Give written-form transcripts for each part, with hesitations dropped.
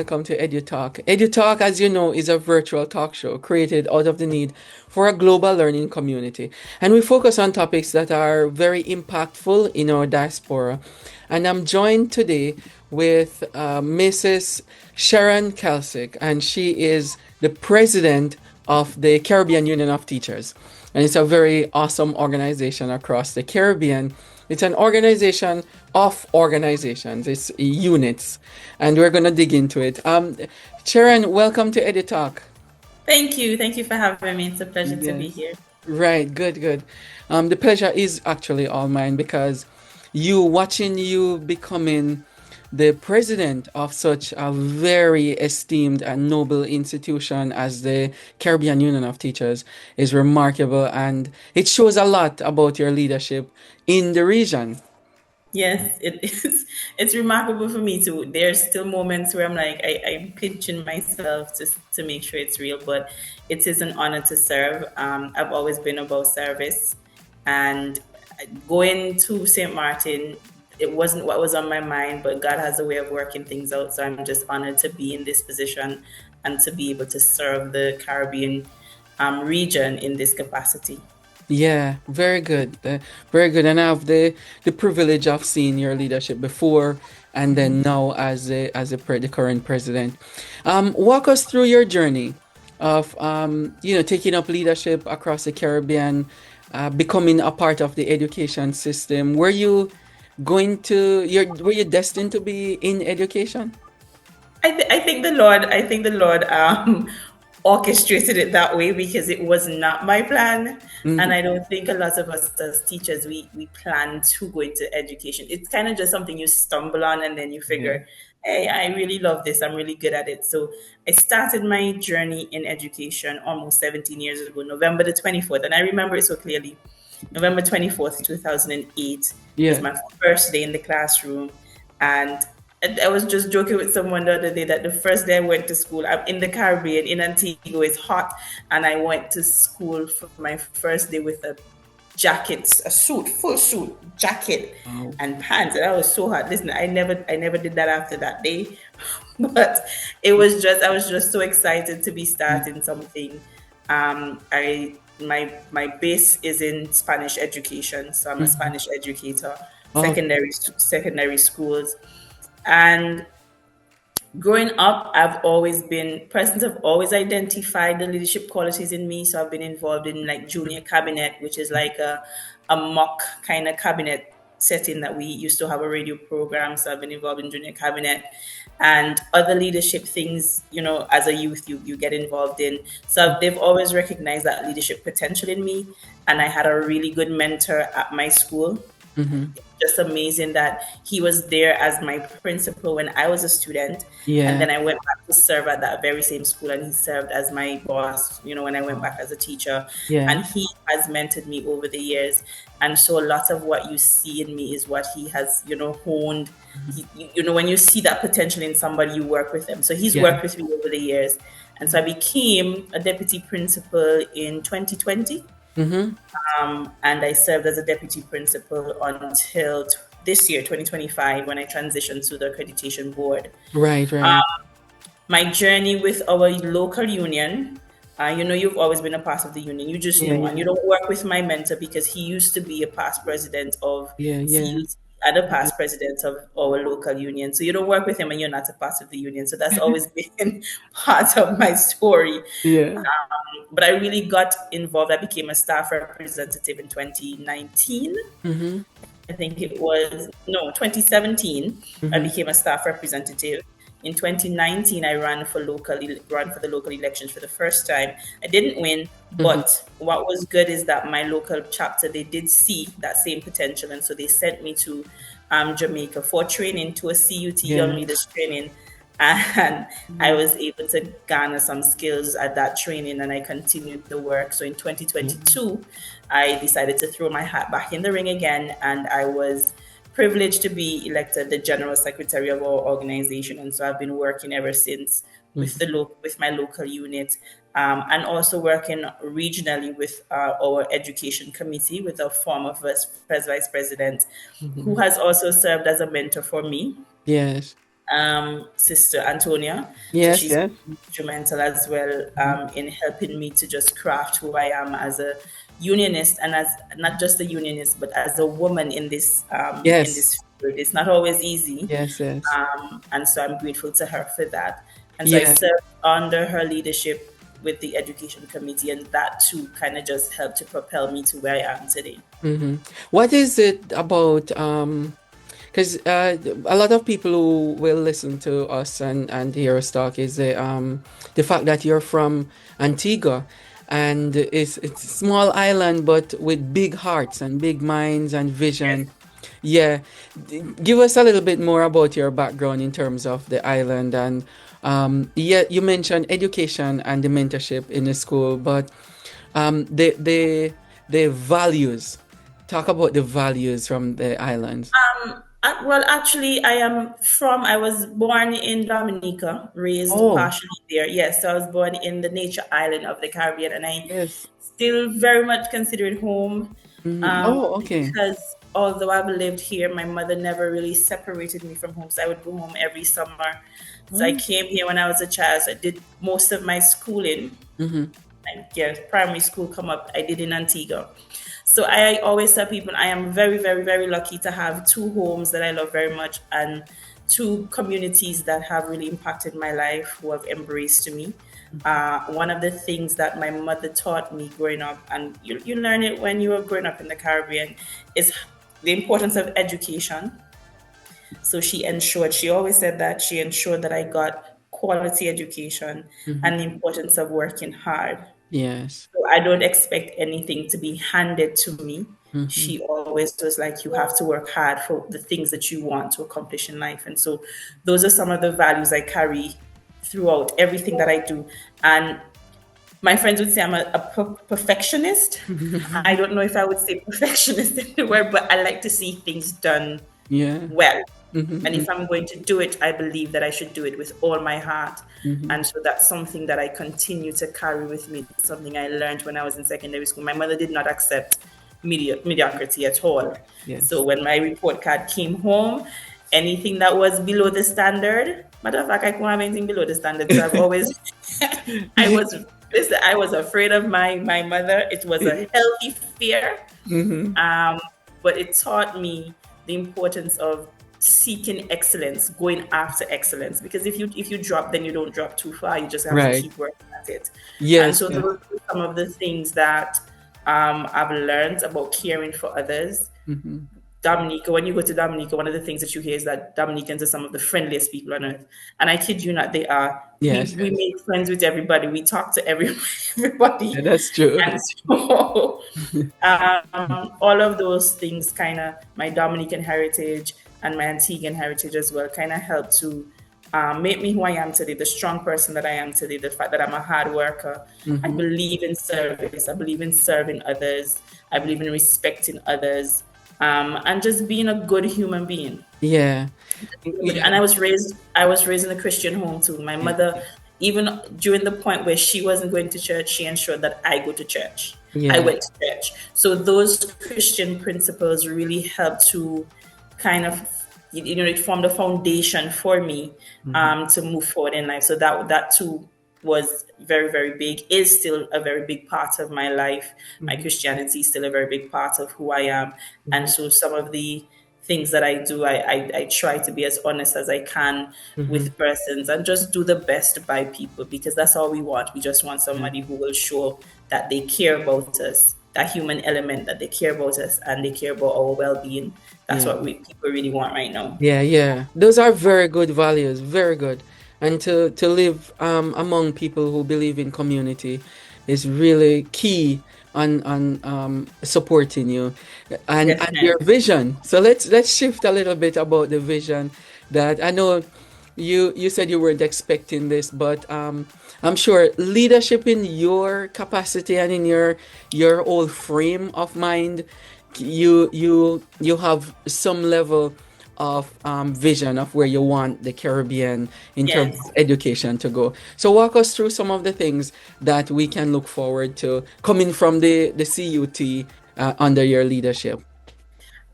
welcome to EduTALK. EduTALK, as you know, is a virtual talk show created out of the need for a global learning community. And we focus on topics that are very impactful in our diaspora. And I'm joined today with Mrs. Sharon Clifton-Kelsick, and she is the president of the Caribbean Union of Teachers. And it's a very awesome organization across the Caribbean. It's an organization of organizations, it's units, and we're going to dig into it. Sharon, welcome to EduTalk. Thank you. Thank you for having me. It's a pleasure to be Yes. here. Right, good, good. The pleasure is actually all mine because watching you becoming the president of such a very esteemed and noble institution as the Caribbean Union of Teachers is remarkable, and it shows a lot about your leadership in the region. Yes, it is. It's remarkable for me too. There's still moments where I'm like, I'm pinching myself to make sure it's real, but it is an honor to serve. I've always been about service, and going to St. Martin, it wasn't what was on my mind, but God has a way of working things out. So I'm just honored to be in this position and to be able to serve the Caribbean region in this capacity. Yeah, very good. Very good. And I have the privilege of seeing your leadership before and then now as the current president. Walk us through your journey of taking up leadership across the Caribbean, becoming a part of the education system. Were you destined to be in education? I think the Lord orchestrated it that way because it was not my plan, and Hmm. I don't think a lot of us as teachers we plan to go into education. It's kind of just something you stumble on, and then you Yeah. figure, hey, I really love this. I'm really good at it. So I started my journey in education almost 17 years ago, November the 24th, and I remember it so clearly. November 24th, 2008 was Yeah. my first day in the classroom, and I was just joking with someone the other day that the first day I went to school, I'm in the Caribbean, in Antigua, it's hot, and I went to school for my first day with a jacket, a suit, full suit, jacket, Wow. and pants, and I was so hot. Listen, I never did that after that day, but I was just so excited to be starting something. My base is in Spanish education, so I'm a Mhm. Spanish educator, Oh, secondary schools. And growing up, I've always been persons have always identified the leadership qualities in me. So I've been involved in like junior cabinet, which is like a mock kind of cabinet setting that we used to have a radio program. So I've been involved in junior cabinet and other leadership things, as a youth you get involved in. So they've always recognized that leadership potential in me. And I had a really good mentor at my school. hmm. Just amazing that he was there as my principal when I was a student. And Yeah. then I went back to serve at that very same school, and he served as my boss, when I went back as a teacher. Yeah. And he has mentored me over the years. And so a lot of what you see in me is what he has, honed. When you see that potential in somebody, you work with them. So he's Yeah. worked with me over the years. And so I became a deputy principal in 2020. Hmm. And I served as a deputy principal until this year, 2025, when I transitioned to the accreditation board. Right, Um, right. my journey with our local union, you've always been a part of the union. You just Yeah, know, and yeah. you don't work with my mentor because he used to be a past president of Yeah, yeah. CUT and a past president of our local union. So you don't work with him and you're not a part of the union. So that's always been part of my story. Yeah. But I really got involved. I became a staff representative in 2019. Hmm. I think it was, no, 2017. I Hmm. became a staff representative. In 2019, I ran for the local elections for the first time. I didn't win, Hmm. but what was good is that my local chapter, they did see that same potential, and so they sent me to Jamaica for training, to a CUT Young Yeah. Leaders training, and I Mhm. was able to garner some skills at that training, and I continued the work. So in Yeah. 2022, I decided to throw my hat back in the ring again, and I was privileged to be elected the general secretary of our organization. And so I've been working ever since with Mhm. with my local unit, and also working regionally with our education committee with our former vice president, who Mhm. has also served as a mentor for me. Yes. Sister Antonia. So Yes, she's yes. instrumental as well Mhm. in helping me to just craft who I am as a unionist, and as not just a unionist, but as a woman in Yes. this field. It's not always easy, Yes, yes. and so I'm grateful to her for that. And so I Yeah. served under her leadership with the education committee, and that too kind of just helped to propel me to where I am today. Hmm. What is it about because a lot of people who will listen to us and hear us talk is the fact that you're from Antigua, and it's a small island but with big hearts and big minds and Yes. vision. Yeah, give us a little bit more about your background in terms of the island, and yeah, you mentioned education and the mentorship in the school, but the values. Talk about the values from the islands. Well, actually, I was born in Dominica, raised Oh, partially there. Yes, so I was born in the nature island of the Caribbean, and I yes. still very much consider it home, Mhm. Oh, okay. because although I've lived here, my mother never really separated me from home. So I would go home every summer. So I Mm-hmm. came here when I was a child. So I did most of my schooling, Mm-hmm. I guess primary school come up, I did in Antigua. So I always tell people I am very, very, very lucky to have two homes that I love very much, and two communities that have really impacted my life, who have embraced me. One of the things that my mother taught me growing up, and you learn it when you are growing up in the Caribbean, is the importance of education. So she always said that she ensured that I got quality education Mm-hmm. and the importance of working hard. Yes. So I don't expect anything to be handed to me. Mm-hmm. She always was like, you have to work hard for the things that you want to accomplish in life. And so those are some of the values I carry throughout everything that I do. And my friends would say I'm a perfectionist. I don't know if I would say perfectionist in the word, but I like to see things done Yeah. well. And Mm-hmm. if I'm going to do it, I believe that I should do it with all my heart. Mm-hmm. And so that's something that I continue to carry with me. It's something I learned when I was in secondary school. My mother did not accept mediocrity at all. So Yes. when my report card came home, anything that was below the standard, matter of fact, I couldn't have anything below the standard. So I've always, I was, listen, I was afraid of my mother. It was a healthy fear, Mm-hmm. um, but it taught me the importance of seeking excellence, going after excellence. Because if you drop, then you don't drop too far. You just have to Right. keep working at it. And Yes. so Yes. those are some of the things that I've learned about caring for others. Mm-hmm. Dominica, when you go to Dominica, one of the things that you hear is that Dominicans are some of the friendliest people on earth. And I kid you not, they are. Yes. We Yes. make friends with everybody. We talk to everybody. Yeah, that's true. And so all of those things kind of, my Dominican heritage and my Antiguan heritage as well, kind of help to make me who I am today, the strong person that I am today, the fact that I'm a hard worker. I Mm-hmm. believe in service. I believe in serving others. I believe in respecting others, and just being a good human being. Yeah. And Yeah. I was raised in a Christian home too. My Yeah. mother, even during the point where she wasn't going to church, she ensured that I go to church. I Yeah. went to church. So those Christian principles really helped to kind of, it formed a foundation for me Mm-hmm. to move forward in life. So that too was very, very big, is still a very big part of my life. My Mm-hmm. Christianity is still a very big part of who I am. And Mm-hmm. so some of the things that I do, I try to be as honest as I can Mm-hmm. with persons and just do the best by people, because that's all we want. We just want Yeah. somebody who will show that they care about us, that human element, that they care about us and they care about our well being. That's Yeah. what people really want right now. Yeah, yeah. Those are very good values, very good. And to live among people who believe in community is really key on supporting you and your Definitely. vision. So let's shift a little bit about the vision that I know you said you weren't expecting this, but I'm sure leadership in your capacity and in your whole frame of mind, you have some level of vision of where you want the Caribbean in terms of Yes. education to go. So walk us through some of the things that we can look forward to coming from the CUT under your leadership.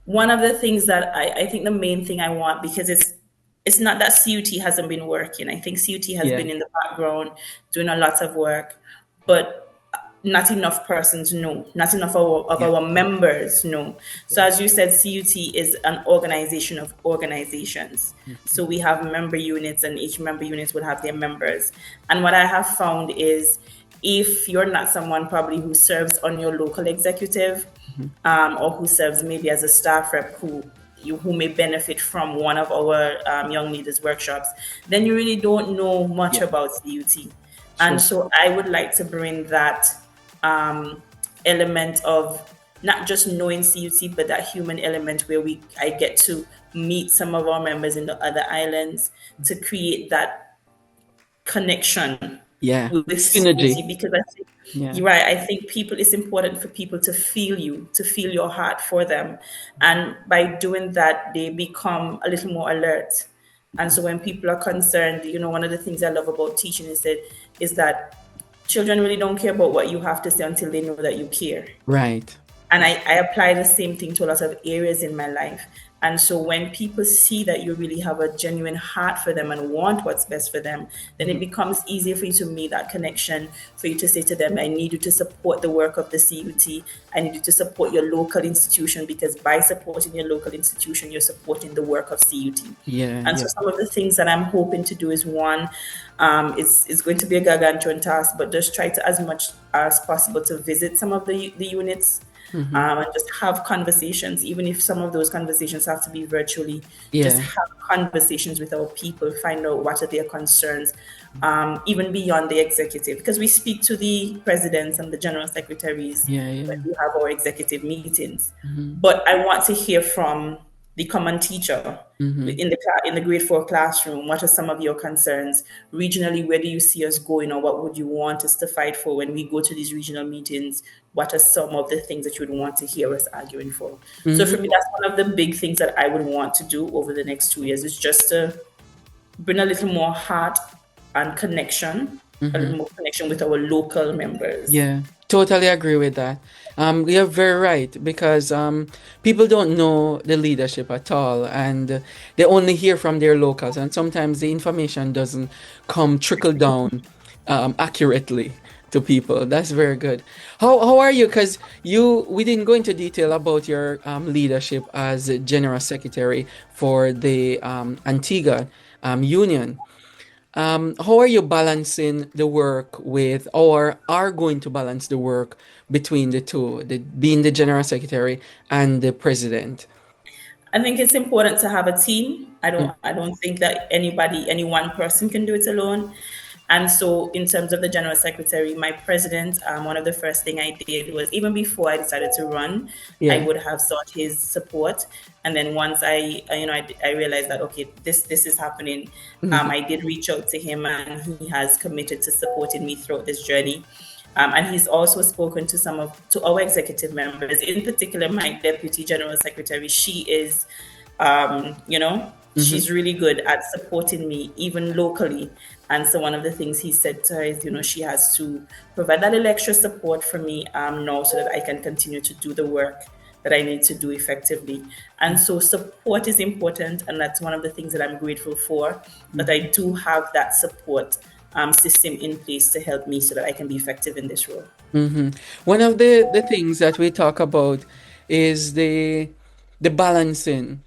One of the things that I think the main thing I want, because it's it's not that CUT hasn't been working. I think CUT has Yeah. been in the background doing a lot of work, but not enough persons know, not enough of Yeah. our members know. So, Yeah. as you said, CUT is an organization of organizations. Mhm. So, we have member units, and each member unit will have their members. And what I have found is if you're not someone probably who serves on your local executive, Mhm. or who serves maybe as a staff rep who may benefit from one of our young leaders workshops, then you really don't know much Yeah. about CUT. And True. so I would like to bring that um, element of not just knowing CUT, but that human element where we I get to meet some of our members in the other islands to create that connection Yeah. with Synergy. CUT, because I think Yeah. you're right. I think people it's important for people to feel you, to feel your heart for them. And by doing that, they become a little more alert. And so when people are concerned, one of the things I love about teaching is that children really don't care about what you have to say until they know that you care. Right. And I apply the same thing to a lot of areas in my life. And so when people see that you really have a genuine heart for them and want what's best for them, then it Mhm. becomes easier for you to make that connection, for you to say to them, I need you to support the work of the CUT. I need you to support your local institution, because by supporting your local institution, you're supporting the work of CUT. Yeah. And Yeah. so some of the things that I'm hoping to do is one, it's going to be a gargantuan task, but just try to as much as possible to visit some of the units, Mhm. and just have conversations, even if some of those conversations have to be virtually. Just Yeah. have conversations with our people, find out what are their concerns, even beyond the executive, because we speak to the presidents and the general secretaries Yeah. when Yeah. we have our executive meetings. Mhm. But I want to hear from the common teacher Mhm. in the grade 4 classroom. What are some of your concerns regionally? Where do you see us going, or what would you want us to fight for when we go to these regional meetings? What are some of the things that you would want to hear us arguing for? So for Mhm. me, that's one of the big things that I would want to do over the next 2 years, is just to bring a little more heart and connection, a Mhm. little more connection with our local members. Yeah, totally agree with that. You're very right because people don't know the leadership at all, and they only hear from their locals, and sometimes the information doesn't come trickle down accurately to people. That's very good. How are you? Because we didn't go into detail about your leadership as general secretary for the Antigua Union. How are you balancing the work with, or are going to balance the work between the two, being the general secretary and the president? I think it's important to have a team. I Mm. don't I don't think that any one person can do it alone. And so in terms of the general secretary, my president, one of the first thing I did was, even before I decided to run, I Yeah. would have sought his support. And then once I realized that, okay, this is happening, Mhm. I did reach out to him, and he has committed to supporting me throughout this journey. And he's also spoken to to our executive members, in particular my deputy general secretary. She is, Mhm. she's really good at supporting me even locally. And so one of the things he said to her is, she has to provide that little extra support for me now, so that I can continue to do the work that I need to do effectively. And so support is important, and that's one of the things that I'm grateful for, that I do have that support system in place to help me so that I can be effective in this role. Hmm. One of the things that we talk about is the balancing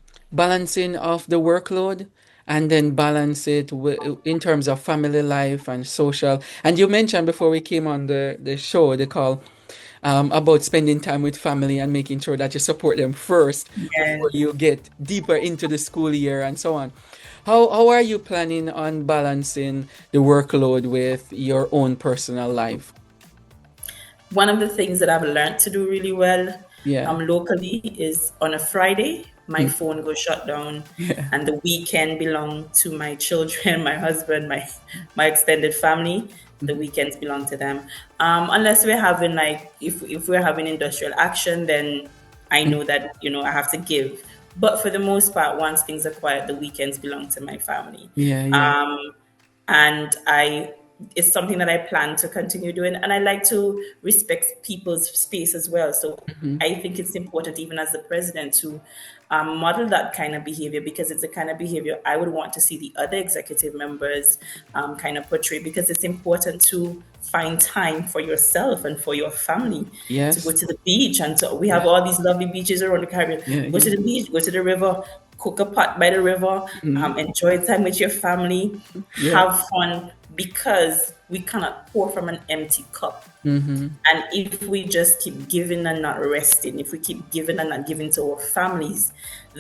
of the workload, and then balance it in terms of family life and social. And you mentioned before we came on the show, the call, about spending time with family and making sure that you support them first before Yes. you get deeper into the school year and so on. How are you planning on balancing the workload with your own personal life? One of the things that I've learned to do really well Yeah. locally is, on a Friday, my Mm. phone goes shut down, Yeah. and the weekend belong to my children, my husband, my extended family. The Mhm. weekends belong to them. Unless we're having, like, if we're having industrial action, then I Mm. know that I have to give. But for the most part, once things are quiet, the weekends belong to my family. Yeah, yeah. Um, and I it's something that I plan to continue doing. And I like to respect people's space as well. So Mm-hmm. I think it's important, even as the president, to model that kind of behavior, because it's the kind of behavior I would want to see the other executive members kind of portray, because it's important to find time for yourself and for your family, to go Yes. to the beach. And so we have Yeah. all these lovely beaches around the Caribbean. Yeah. Go to Yeah. the beach, go to the river, cook a pot by the river, Mm-hmm. enjoy time with your family, Yeah. have fun, because we cannot pour from an empty cup. Mm-hmm. And if we just keep giving and not resting, if we keep giving and not giving to our families,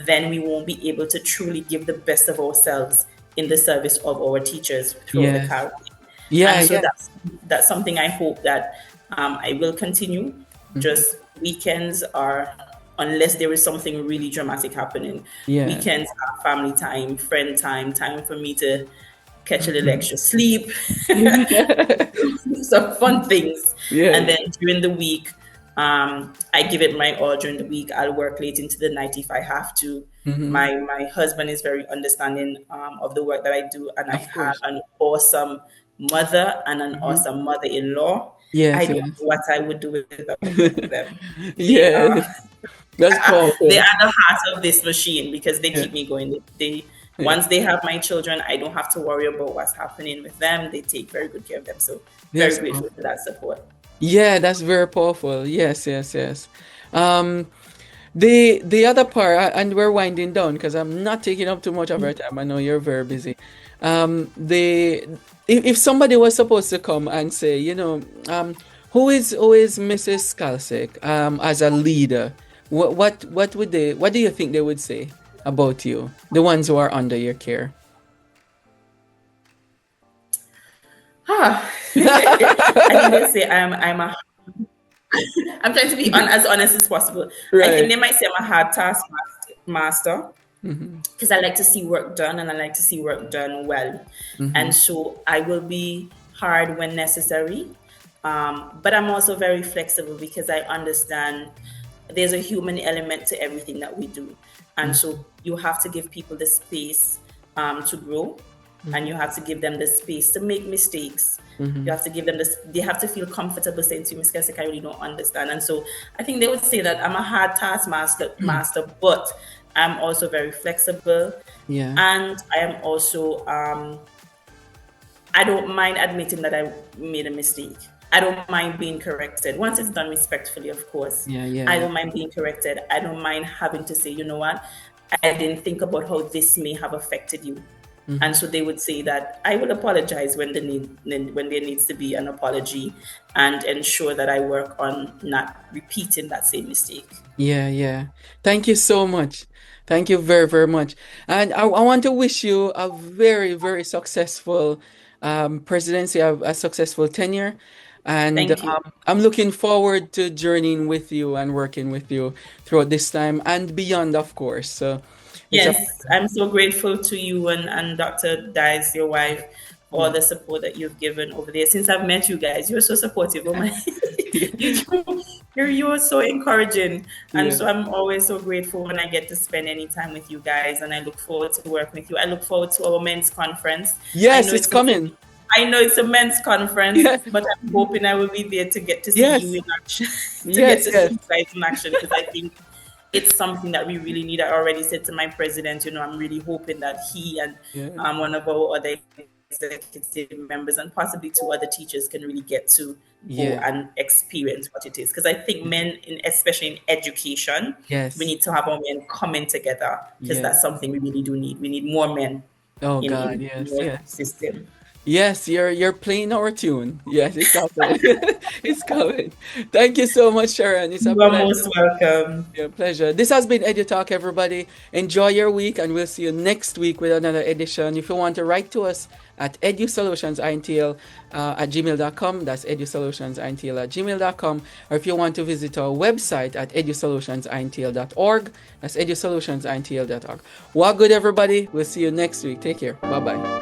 then we won't be able to truly give the best of ourselves in the service of our teachers throughout the Yes. Caribbean. Yeah. And so Yeah. that's something I hope that I will continue. Mm-hmm. Just weekends are, unless there is something really dramatic happening, Yeah. weekends are family time, friend time, time for me to catch a little Mm-hmm. extra sleep, Yeah. some fun things. And Yeah. then during the week, I give it my all during the week. I'll work late into the night if I have to. Mm-hmm. My husband is very understanding of the work that I do, and I Of have course. an awesome mother and an Mm-hmm. awesome mother-in-law. I Yes. don't know Yes. what I would do without them. They Yeah. are That's they powerful. are the heart of this machine, because they Yeah. keep me going. They Yeah. Once they have my children, I don't have to worry about what's happening with them. They take very good care of them. So very That's grateful powerful. for that support. Yeah, that's very powerful. Yes, yes, yes. Um, the other part, and we're winding down because I'm not taking up too much of your time. I know you're very busy. The if somebody was supposed to come and say, who is Mrs. Skalsik as a leader, what would they what do you think they would say about you, the ones who are under your care? Ah, I think they say I'm trying to be as honest as possible. I think Right. they might say I'm a hard master, Mm-hmm. because I like to see work done, and I like to see work done well. Mm-hmm. And so I will be hard when necessary. But I'm also very flexible, because I understand there's a human element to everything that we do. And so you have to give people the space to grow, and Mm-hmm. you have to give them the space to make mistakes. You Mm-hmm. have to give them this, they have to feel comfortable saying to you, Miss Kessick, I really don't understand. And so I think they would say that I'm a hard master, but I'm also very flexible. Yeah. And I am also, I don't mind admitting that I made a mistake. I don't mind being corrected. Once it's done respectfully, of course. Yeah. Yeah. I Yeah. don't mind being corrected. I don't mind having to say, you know what? I didn't think about how this may have affected you. Mm-hmm. And so they would say that I would apologize when when there needs to be an apology, and ensure that I work on not repeating that same mistake. Yeah, yeah. Thank you so much. Thank you very, very much. And I want to wish you a very, very successful presidency, a successful tenure. And Thank you. I'm looking forward to journeying with you and working with you throughout this time and beyond, of course. So it's a Yes, I'm so grateful to you and Dr. Dice, your wife, for all yeah, the support that you've given over there. Since I've met you guys, you're so supportive. Oh my, you, you're so encouraging. And yeah. so I'm always so grateful when I get to spend any time with you guys. And I look forward to working with you. I look forward to our men's conference. I Yes, know it's it's a coming. I know it's a men's conference, Yeah. but I'm hoping I will be there to get to see you Yes. in action, to get Yes, to see yes. you guys in action, because I think it's something that we really need. I already said to my president, I'm really hoping that he and Yeah. one of our other executive members, and possibly two other teachers, can really get to go Yeah. and experience what it is. Because I think men, especially in education, we Yes. need to have our men coming together, because Yeah. that's something we really do need. We need more men Oh God, in yes, our yes. system. Yes, you're playing our tune. Yes, it's coming. It's coming. Thank you so much, Sharon. It's a You are most pleasure. welcome. Yeah, pleasure. This has been EduTalk, everybody. Enjoy your week, and we'll see you next week with another edition. If you want to write to us at edusolutionsintl at gmail.com, that's edusolutionsintl at gmail.com, or if you want to visit our website at edusolutionsintl.org, that's edusolutionsintl.org. Walk good, everybody. We'll see you next week. Take care. Bye bye.